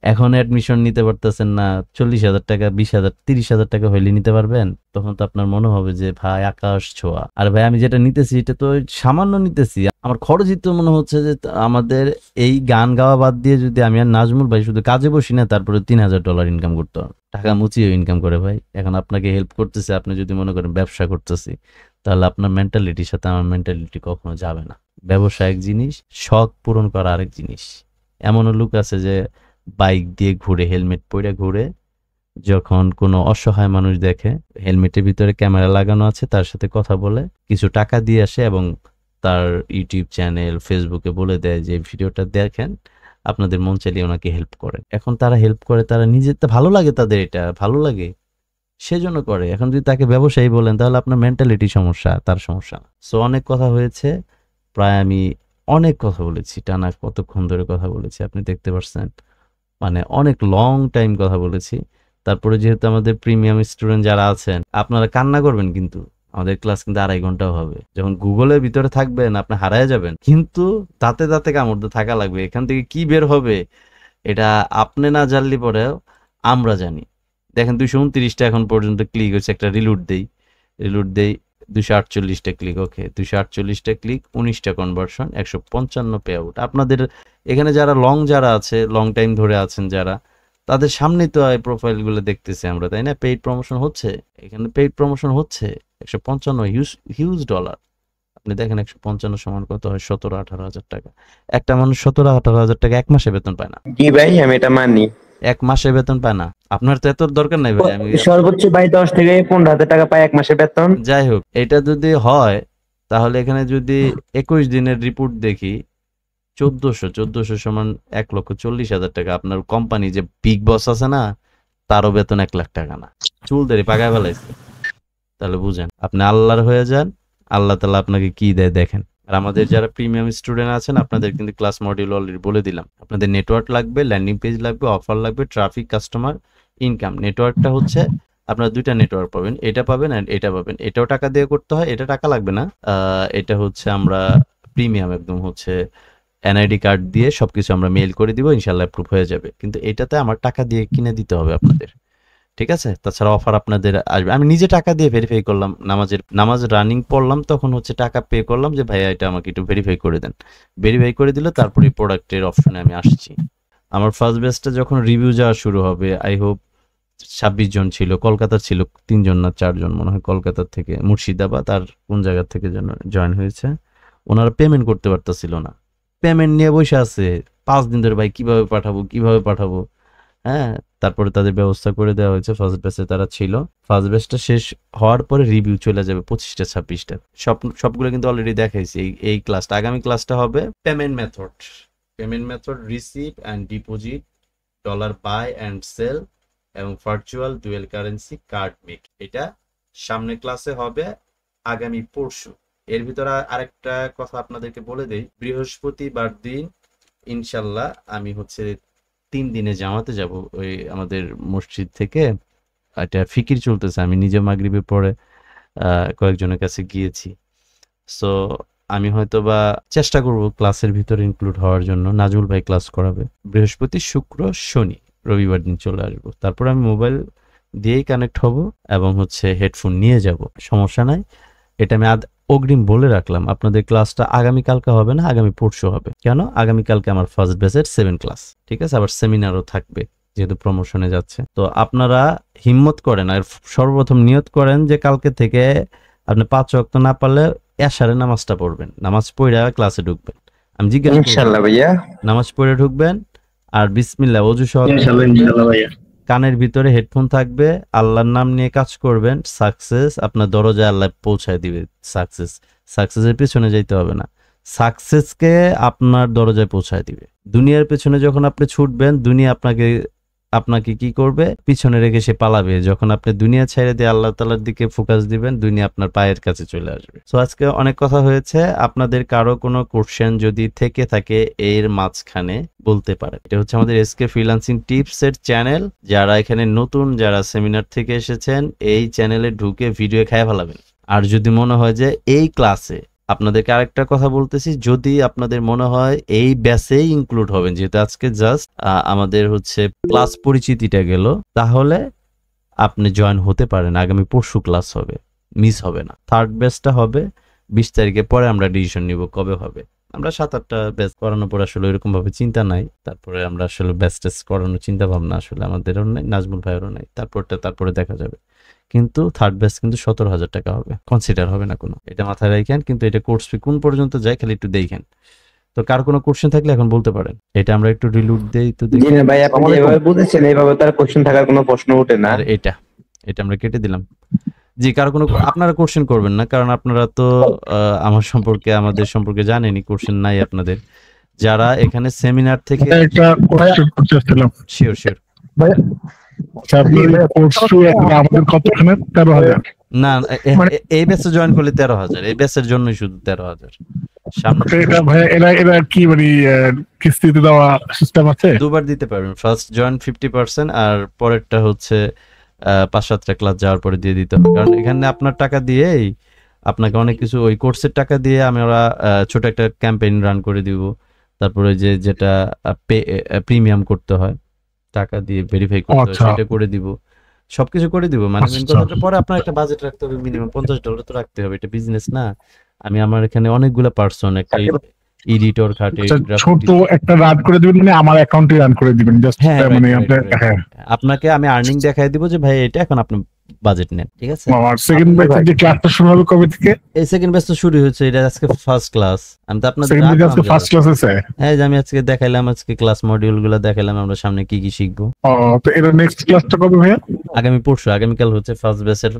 এখন অ্যাডমিশন নিতে পারতেছেন না, 40,000 টাকা, 20,000, 30,000 টাকা হইলে নিতে পারবেন? তখন তো আপনার মনে হবে যে ভাই আকাশ ছোঁয়া। আর ভাই আমি যেটা নিতেছি এটা তো সামান্য নিতেছি, আমার খরচই তো মনে হচ্ছে যে আমাদের এই গান গাওয়া বাদ দিয়ে যদি আমি আর নাজমুল ভাই শুধু কাজে বসি না, তারপরে $3,000 ইনকাম করতে হবে। টাকা মুচিয়ে ইনকাম করে ভাই। এখন আপনাকে হেল্প করতেছে, আপনি যদি মনে করেন ব্যবসা করতেছি, তাহলে আপনার মেন্টালিটির সাথে আমার মেন্টালিটি কখনো যাবে না। ব্যবসা এক জিনিস, শখ পূরণ করা আরেক জিনিস। এমনও লোক আছে যে বাইক দিয়ে ঘুরে, হেলমেট পরে ঘুরে, যখন কোনো অসহায় মানুষ দেখে হেলমেটের ভিতরে ক্যামেরা লাগানো আছে, তার সাথে কথা বলে কিছু টাকা দিয়ে আসে এবং তার ইউটিউব চ্যানেল, ফেসবুকে বলে দেয় যে ভিডিওটা দেখেন, আপনাদের মন চাইলে ওনাকে হেল্প করে। এখন তারা হেল্প করে, তারা নিজের তো ভালো লাগে, তাদের এটা ভালো লাগে, সেজন্য করে। এখন যদি তাকে ব্যবসায়ী বলেন তাহলে আপনার মেন্টালিটি সমস্যা, তার সমস্যা না। সো অনেক কথা হয়েছে, প্রায় আমি অনেক কথা বলেছি, টানা কতক্ষণ ধরে কথা বলেছি আপনি দেখতে পাচ্ছেন, মানে অনেক লং টাইম কথা বলেছি। তারপরে যেহেতু আমাদের প্রিমিয়াম স্টুডেন্ট যারা আছেন, আপনারা কান্না করবেন, কিন্তু আমাদের ক্লাস কিন্তু 2.5 ঘন্টাও হবে। যখন গুগলের ভিতরে থাকবেন আপনি হারায় যাবেন, কিন্তু দাঁতে দাঁতে কামড়তে থাকা লাগবে। এখান থেকে কি বের হবে এটা আপনি না জানলে পরেও আমরা জানি। দেখেন 229টা এখন পর্যন্ত ক্লিক হয়েছে, একটা রিলোড দেই, 248টা ক্লিক, ওকে 248টা ক্লিক, 19টা কনভার্সন, 155 পে আউট। আপনাদের এখানে যারা আছে, লং টাইম ধরে আছেন যারা, তাদের সামনেই তো এই প্রোফাইলগুলো দেখতেছি আমরা, তাই না? পেইড প্রমোশন হচ্ছে, এখানে পেইড প্রমোশন হচ্ছে 155, হিউজ ডলার। আপনি দেখেন 155 সমান কত হয়? 17-18 হাজার টাকা। একটা মানুষ 17-18 হাজার টাকা এক মাসে বেতন পায় না। জি ভাই, আমি এটা মানি। এক মাসে বেতন পায় না। আপনার তো এত দরকার নাই ভাই। আমি সর্বোচ্চ ভাই 10 থেকে 15 হাজার টাকা পাই এক মাসের বেতন। যাই হোক, এটা যদি হয় তাহলে এখানে যদি 21 দিনের রিপোর্ট দেখি, 1400 সমান 1,40,000 টাকা। আপনার কোম্পানি যে বিগ বস আছে না, তারও বেতন 1 লাখ টাকা না। চুল দাড়ি পাকায় ফেলাইছে। তাহলে বুঝেন, আপনি আল্লাহর হয়ে যান, আল্লাহ তাআলা আপনাকে কি দেয় দেখেন। আর আমাদের যারা প্রিমিয়াম স্টুডেন্ট আছেন, আপনাদের কিন্তু ক্লাস মডিউল অলরেডি বলে দিলাম। আপনাদের নেটওয়ার্ক লাগবে, ল্যান্ডিং পেজ লাগবে, অফার লাগবে, ট্রাফিক, কাস্টমার, ইনকাম। নেটওয়ার্কটা হচ্ছে আপনারা 2টা নেটওয়ার্ক পাবেন, এটা পাবেন আর এটা পাবেন। এটাও টাকা দিয়ে করতে হয়, এটা টাকা লাগবে না। এটা হচ্ছে আমরা প্রিমিয়াম একদম হচ্ছে এনআইডি কার্ড দিয়ে সবকিছু আমরা মেইল করে দিব, ইনশাআল্লাহ অ্যাপ্রুভ হয়ে যাবে। কিন্তু এটাতে আমার টাকা দিয়ে কিনে দিতে হবে আপনাদের, ঠিক আছে? তাছাড়া অফার আপনাদের আসবে। আমি নিজে টাকা দিয়ে ভেরিফাই করলাম, নামাজ রানিং পড়লাম, তখন হচ্ছে টাকা পে করলাম যে ভাইয়া এটা আমাকে একটু ভেরিফাই করে দেন। ভেরিফাই করে দিলে তারপরে প্রোডাক্টের অপশনে আমি আসছি। আমার ফার্স্ট ব্যাচটা যখন রিভিউ যাওয়া শুরু হবে, আই হোপ 26 জন ছিল, কলকাতার ছিল 3 জন না 4 জন মনে হয়, কলকাতার থেকে, মুর্শিদাবাদ আর কোন জায়গা থেকে যেন জয়েন হয়েছে। ওনারা পেমেন্ট করতে পারতেছিল না, পেমেন্ট নিয়ে বসে আছে 5 দিন ধরে। ভাই কিভাবে পাঠাবো? হ্যাঁ, তারপরে তাদের ব্যবস্থা করে দেওয়া হয়েছে। ফার্স্ট ব্যাচে তারা ছিল, ফার্স্ট ব্যাচটা শেষ হওয়ার পরে রিভিউ চলে যাবে 25টা 26টা। সবগুলো কিন্তু অলরেডি দেখাইছি। এই ক্লাসটা, আগামী ক্লাসটা হবে payment method receive and deposit, dollar buy and sell এবং virtual dual currency card make. এটা সামনে ক্লাসে হবে, আগামী পরশু। এর ভিতরে আরেকটা কথা আপনাদেরকে বলে দেই, বৃহস্পতিবার দিন ইনশাল্লাহ আমি হচ্ছে 3 দিনে জামাতে যাব ওই আমাদের মসজিদ থেকে। এটা ফিকির চলতেছে, আমি নিজে মাগরিবের পরে কয়েকজনের কাছে গিয়েছি। সো আমি হয়তো বা চেষ্টা করব ক্লাসের ভিতরে ইনক্লুড হওয়ার জন্য। নাজমুল ভাই ক্লাস করাবে বৃহস্পতি, শুক্র, শনি, রবিবার দিন চলে আসবো। তারপর আমি মোবাইল দিয়েই কানেক্ট হব এবং হচ্ছে হেডফোন নিয়ে যাব, সমস্যা নাই। এটা আমি অগ্রিম বলে রাখলাম, আপনাদের ক্লাসটা আগামীকালকে হবে না, আগামী পরশু হবে। কেন? আগামীকালকে আমার ফার্স্ট ব্যাচের 7 ক্লাস, ঠিক আছে? আবার সেমিনারও থাকবে যেহেতু প্রমোশনে যাচ্ছে। তো আপনারা হিম্মত করেন আর সর্বপ্রথম নিয়ত করেন যে কালকে থেকে আপনি 5 ওয়াক্ত না পারলে এশারে নামাজটা পড়বেন, নামাজ পড়ে ক্লাসে ঢুকবেন। আমি জিজ্ঞাসা ইনশাআল্লাহ ভাইয়া, নামাজ পড়ে ঢুকবেন আর বিসমিল্লাহ ওযু ইনশাআল্লাহ ভাইয়া। কানের ভিতরে হেডফোন থাকবে, আল্লাহর নাম নিয়ে কাজ করবেন, সাকসেস আপনার দরজায় আল্লাহ পৌঁছায় দিবে। সাকসেসের পিছনে যাইতে হবে না, সাকসেসকে আপনার দরজায় পৌঁছায় দিবে। দুনিয়ার পেছনে যখন আপনি ছুটবেন, দুনিয়া আপনাকে কি করবে? পিছনে রেখে সে পালাবে। যখন আপনি দুনিয়া ছেড়ে দিয়ে আল্লাহ তাআলার দিকে ফোকাস দিবেন, দুনিয়া আপনার পায়ের কাছে চলে আসবে। সো আজকে অনেক কথা হয়েছে। আপনাদের কারো কোনো কোশ্চেন যদি থেকে থাকে এর মাঝখানে বলতে পারে। এটা হচ্ছে আমাদের এসকে ফ্রিল্যান্সিং টিপস এর চ্যানেল। যারা এখানে নতুন, যারা সেমিনার থেকে এসেছেন, এই চ্যানেলে ঢুকে ভিডিও খায় ফেলাবেন। আর যদি মনে হয় যে এই ক্লাসে আপনাদেরকে আরেকটা কথা বলতেছি, যদি আপনাদের মনে হয় এই ব্যাচেই ইনক্লুড হবেন, যেহেতু আজকে জাস্ট আমাদের হচ্ছে ক্লাস পরিচিতিটা গেল, তাহলে আপনি জয়েন হতে পারেন। আগামী পরশু ক্লাস হবে, মিস হবে না। থার্ড ব্যাচটা হবে 20 তারিখে, পরে আমরা ডিসিশন নিব কবে হবে। আমরা 7-8টা ব্যাচ করানোর পর আসলে ওইরকম ভাবে চিন্তা নাই, তারপরে আমরা আসলে ব্যাচ টেস্ট করানোর চিন্তা ভাবনা আসলে আমাদেরও নাই, নাজমুল ভাইয়েরও নাই। তারপরে দেখা যাবে। কিন্তু থার্ড ব্যাচ কিন্তু 17,000 টাকা হবে, কনসিডার হবে না কোনো, এটা মাথায় রাখেন। কিন্তু এটা কোর্স ফি কোন পর্যন্ত যায় খালি একটু দেখেন। তো কার কোনো কোশ্চেন থাকলে এখন বলতে পারেন। এটা আমরা একটু রিলুট দেই তো জি দেখি। না ভাই, আপনি যেভাবে বুঝেছেন এইভাবে তার কোশ্চেন থাকার কোনো প্রশ্ন ওঠে না। আর এটা আমরা কেটে দিলাম। জি, কারো কোনো আপনারা কোশ্চেন করবেন না, কারণ আপনারা তো আমার সম্পর্কে, আমাদের সম্পর্কে জানেনই, কোশ্চেন নাই আপনাদের। যারা এখানে সেমিনার থেকে একটা কোশ্চেন করতে চাচ্ছিলাম। শিওর ভাইয়া আচ্ছা, আপনার এই কোর্স ফি আমাদের কতখানে? 13,000। না, এই ব্যাচে জয়েন করলে 13,000, এই ব্যাচের জন্যই শুধু 13,000। সামনে আচ্ছা, এটা ভাইয়া এরা কি মানে কিস্তিতে দেওয়া সিস্টেম আছে? দুবার দিতে পারবেন। ফার্স্ট জয়েন 50% আর পরেরটা হচ্ছে 5-7টা ক্লাস যাওয়ার পরে দিয়ে দিতে হবে। কারণ এখানে আপনার টাকা দিয়েই আপনাকে অনেক কিছু, ওই কোর্সের টাকা দিয়ে আমরা ছোট একটা ক্যাম্পেইন রান করে দিব। তারপরে যেটা প্রিমিয়াম করতে হয়, টাকা দিয়ে ভেরিফাই করতে হয়, আচ্ছা। সেটা করে দিব। সবকিছু করে দিব। মানে মেন আচ্ছা। কথাটা, পরে আপনার একটা বাজেট রাখতে হবে, মিনিমাম $50 তো রাখতে হবে। এটা বিজনেস না। আমার এখানে অনেকগুলো পার্সন, একটা এডিটর খাটে, আচ্ছা, গ্রাফিক ছোট একটা রান করে দিবেন, মানে আমার অ্যাকাউন্টে রান করে দিবেন জাস্ট, হ্যাঁ, মানে right, আপনার right, right. হ্যাঁ। আপনাকে আমি আর্নিং দেখাই দিব যে ভাই এটা এখন আপনি বাজেট নেন, ঠিক আছে? আর সেকেন্ড ব্যাচের যে ক্লাসটা শুরু হবে কবে থেকে? এই সেকেন্ড ব্যাচ তো শুরু হয়েছে, এটা আজকে ফার্স্ট ক্লাস। আমি তো আপনাদের সেকেন্ড ব্যাচে রাখলাম আজকে ফার্স্ট ক্লাস আছে। হ্যাঁ, যে আমি আজকে দেখাইলাম, আজকে ক্লাস মডিউল গুলো দেখাইলাম, আমরা সামনে কি কি শিখবো। ও, তো এর নেক্সট ক্লাসটা কবে ভাইয়া? আগামীকাল হচ্ছে ফার্স্ট ব্যাচের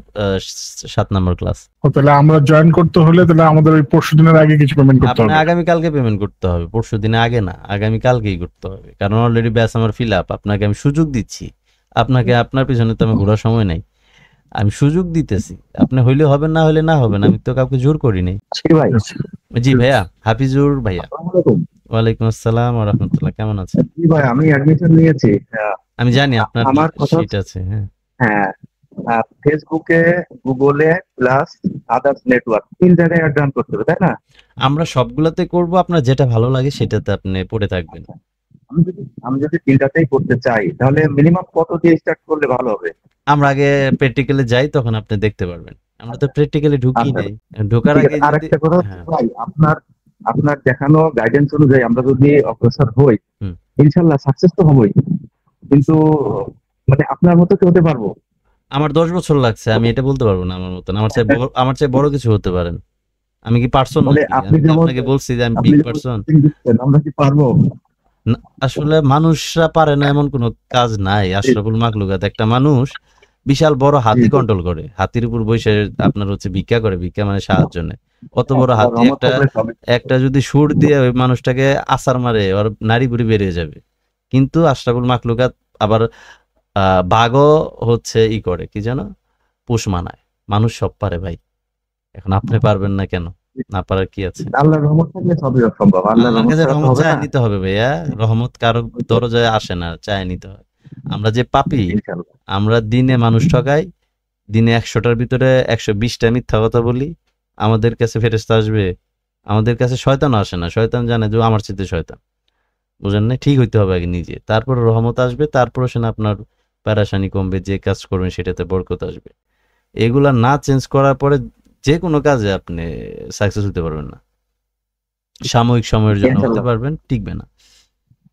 7 নম্বর ক্লাস। ও, তাহলে আমরা জয়েন করতে হলে তাহলে আমাদের ওই পরশু দিনের আগে কিছু পেমেন্ট করতে আপনি হবে? আগামীকালকে পেমেন্ট করতে হবে, পরশু দিনে আগে না, আগামীকালকেই করতে হবে। কারণ অলরেডি ব্যাচ আমার ফিল আপ। আপনাকে আমি সুযোগ দিচ্ছি, আপনার পিছনে তো আমি ঘোরার সময় নাই, আমি সুযোগ দিতেছি। আপনি হইলে হবেন, না হইলে না হবেন, আমি তো কাউকে জোর করি নাই। ভাই জি ভাইয়া, হাফিজুর ভাইয়া। আসসালামু আলাইকুম। ওয়ালাইকুম আসসালাম ওয়া রাহমাতুল্লাহ, কেমন আছেন? জি ভাই, আমি অ্যাডমিশন নিয়েছি। আমি জানি আপনার আমার কথা শীট আছে। হ্যাঁ, হ্যাঁ, ফেসবুকে, গুগলে প্লাস আদার্স নেটওয়ার্ক 3 জায়গায় অ্যাড রান করতে হবে, তাই না? আমরা সবগুলাতে করব, আপনার যেটা ভালো লাগে সেটাতে আপনি পড়ে থাকবেন। আমি যদি 3টাতেই করতে চাই, তাহলে মিনিমাম কত দিয়ে স্টার্ট করলে ভালো হবে? আমরা আগে প্র্যাকটিক্যালে যাই, তখন আপনি দেখতে পারবেন। আমরা তো প্র্যাকটিক্যালে ঢুকি আচ্ছা, নাই, ঢোকার ঠিক আগে আছে। আর যদি একটা কথা হচ্ছে হ্যাঁ, ভাই, আপনার দেখানো গাইডেন্স অনুযায়ী আমরা যদি অগ্রসর হই, হুম। ইনশাল্লাহ সাকসেস তো হবই। কিন্তু মানে আপনার মতো কি হতে পারবো? আমার 10 বছর লাগছে, আমি এটা বলতে পারবো না আমার মতন। আমার চেয়ে বড় কিছু হতে পারেন। আমি কি পারসন বলে নাকি? আপনি আমি তো যেমন আপনাকে বলছি যে আমি আপনি বিগ যেমন পারসন। coaching দিচ্ছেন, আমরা কি পারবো? আসলে মানুষরা পারে না এমন কোনো কাজ নাই। আশরাফুল মাখলুকাত একটা মানুষ বিশাল বড় হাতি কন্ট্রোল করে, হাতির উপর বসে আপনার হচ্ছে ভিক্ষা করে, ভিক্ষা মানে সাহায্য নেয়। অত বড় হাতি রহমত থাকলে সবই। একটা যদি সুর দিয়ে ওই মানুষটাকে আছাড় মারে, ওর নাড়ি বুড়ি বেরিয়ে যাবে। কিন্তু আশরাফুল মাখলুকাত আবার বাঘও হচ্ছে করে কি যেন, পোষ মানায়। মানুষ সব পারে ভাই, এখন আপনি পারবেন না কেন? না পারার কি আছে? আল্লাহর রহমত থাকলে সবই সম্ভব। আল্লাহর আল্লাহর রহমত কাছে ছাড়া তো রহমত হবে চায় না। নিতে হবে ভাইয়া, রহমত কারো দরজায় আসে না, চায় নিতে হয়। আমরা যে পাপী, ইনশাল্লাহ। আমরা দিনে মানুষ ঠকাই, দিনে 100টার ভিতরে 120টা মিথ্যা কথা বলি, আমাদের কাছে ফেরেশতা আসবে? আমাদের কাছে শয়তানও আসে না। শয়তান জানে যে ও আমার চেয়ে শয়তান, বুঝেন না? ঠিক হইতে হবে আগে নিজে, তারপর রহমত আসবে, তারপরে সে আপনার প্যারাশানি কমবে, যে কাজ করবেন সেটাতে বরকত আসবে। এগুলা না চেঞ্জ করার পরে যে কোনো কাজে আপনি সাকসেস হতে পারবেন না। সাময়িক সময়ের জন্য হতে ইনশাল্লাহ। পারবেন, টিকবে না।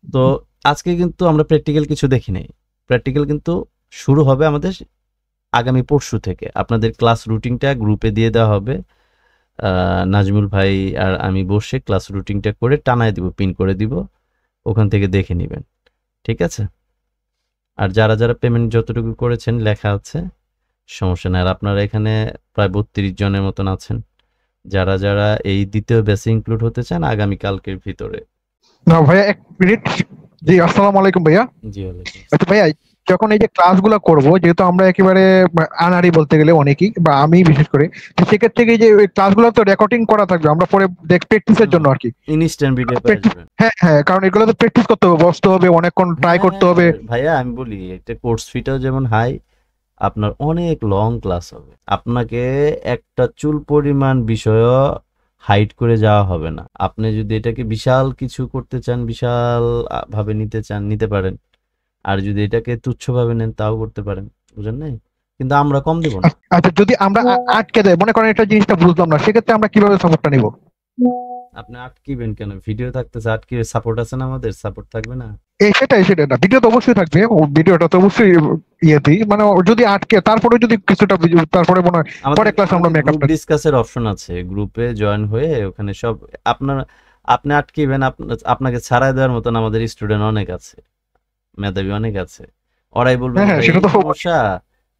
তো আজকে কিন্তু আমরা প্র্যাকটিক্যাল কিছু দেখি নাই। প্র্যাকটিক্যাল কিন্তু শুরু হবে আমাদের আগামী পরশু থেকে। আপনাদের ক্লাস রুটিনটা গ্রুপে দিয়ে দেওয়া হবে। নাজমুল ভাই আর আমি বসে ক্লাস রুটিনটা করে টানায় দিব, পিন করে দিব, ওখান থেকে দেখে নেবেন, ঠিক আছে? আর যারা যারা পেমেন্ট যতটুকু করেছেন লেখা আছে, সমস্যা নাই। আর আপনারা এখানে প্রায় 32 জনের মতন আছেন, যারা যারা এই দ্বিতীয় ব্যাচে ইনক্লুড হতে চান আগামীকালকের ভিতরে। না ভাইয়া, 1 মিনিট। জি, আসসালামু আলাইকুম ভাইয়া। জি, ওয়ালাইকুম আচ্ছা ভাইয়া, যখন এই যে ক্লাসগুলো করব, যেহেতু আমরা একেবারে আনাড়ি বলতে গেলে অনেকেই, বা আমি বিশেষ করে, তো সেক্ষেত্রে এই যে ক্লাসগুলো তো রেকর্ডিং করা থাকবে, আমরা পরে প্র্যাকটিসের জন্য আর কি। ইনস্ট্যান্ট ভিডিও পেয়ে Practice- যাবেন। হ্যাঁ হ্যাঁ, কারণ এগুলো তো প্র্যাকটিস করতে হবে, বসতে হবে, অনেকক্ষণ ট্রাই করতে হবে। হ্যাঁ, ভাইয়া আমি বলি, একটা কোর্স ফিটাও যেমন হাই, আপনার অনেক লং ক্লাস হবে। আপনাকে একটা চুল পরিমাণ বিষয় হাইড করে যাওয়া হবে না। আপনি যদি এটাকে বিশাল কিছু করতে চান, বিশাল ভাবে নিতে চান, নিতে পারেন। আর যদি এটাকে তুচ্ছভাবে নেন তাও করতে পারেন, বুঝেন নাই? কিন্তু আমরা কম দিব না। আচ্ছা, যদি আমরা আটকে দেয়, মনে করেন একটা জিনিসটা বুঝলাম না, সেক্ষেত্রে আমরা কিভাবে সাপোর্টটা নিব? আপনি আটকিবেন কেন? ভিডিও থাকতেছে, আটকিবে সাপোর্ট আছে না, আমাদের সাপোর্ট থাকবে না? সেটাই না, ভিডিও তো অবশ্যই থাকবে, ভিডিওটা তো অবশ্যই ইয়েতেই, মানে যদি আটকে তারপরে যদি কিছুটা তারপরে মনে হয় পরে ক্লাস আমরা মেকআপ গ্রুপ ডিসকাসের অপশন আছে, গ্রুপে জয়েন হয়ে ওখানে সব আপনি আটকিবেন, আপনাকে ছাড়াই দেওয়ার মতন আমাদের স্টুডেন্ট অনেক আছে, মেধাবী অনেক আছে, ওরাই বলবে হ্যাঁ, ভাই, সেটা তো সমস্যা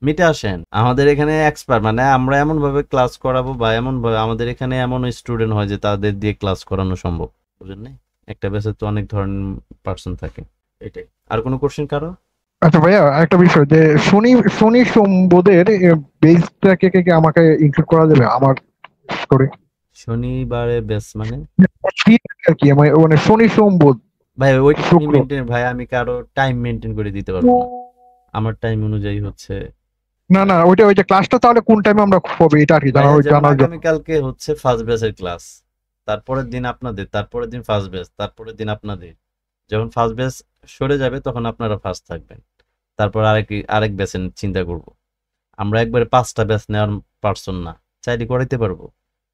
মিটে আসেন। আমাদের এখানে এক্সপার্ট, মানে আমরা এমন ভাবে ক্লাস করাবো বা এমন ভাবে আমাদের এখানে এমন স্টুডেন্ট হয় যে তাদের দিয়ে ক্লাস করানো সম্ভব, বুঝেন নাই? একটা ব্যাচে তো অনেক ধরনের পার্সন থাকে, এটাই। আর কোনো কোশ্চেন কারো? আচ্ছা ভাইয়া, একটা বিষয় যে শনি সোমবোধের বেসটাকে আমাকে ইনক্লুড করা যাবে আমার করে? শনিবারে ব্যাচ মানে আর কি মানে শনি সোমবোধ ভাই ওই শুক্র। মেনটেন, ভাই আমি কারো টাইম মেনটেন করে দিতে পারবো না, আমার টাইম অনুযায়ী হচ্ছে। না, ওই যে ক্লাসটা তাহলে কোন টাইমে আমরা হবে এটা আর কি ভাইয়া, যেমন জানার জন্য। আগামীকালকে হচ্ছে ফার্স্ট ব্যাচের ক্লাস, তারপরের দিন আপনাদের, তারপরের দিন ফার্স্ট ব্যাচ, তারপরের দিন আপনাদের। যখন ফার্স্ট ব্যাচ সরে যাবে তখন আপনারা ফার্স্ট থাকবেন, তারপর আরেক ব্যাচের চিন্তা করব। আমরা একবারে 5টা ব্যাচ নেওয়ার পারসন না, চাইলে করাইতে পারবো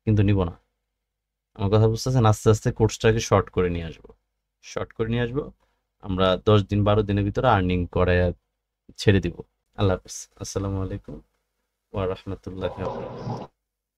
কিন্তু নিব না। আমার কথা বুঝতেছেন? আস্তে আস্তে কোর্সটাকে শর্ট করে নিয়ে আসবো। আমরা 10 দিন 12 দিনের ভিতরে আর্নিং করে ছেড়ে দিব। আল্লাহ হাফেজ। আসসালামু আলাইকুম ওয়া রাহমাতুল্লাহি ওয়া বারাকাতুহু।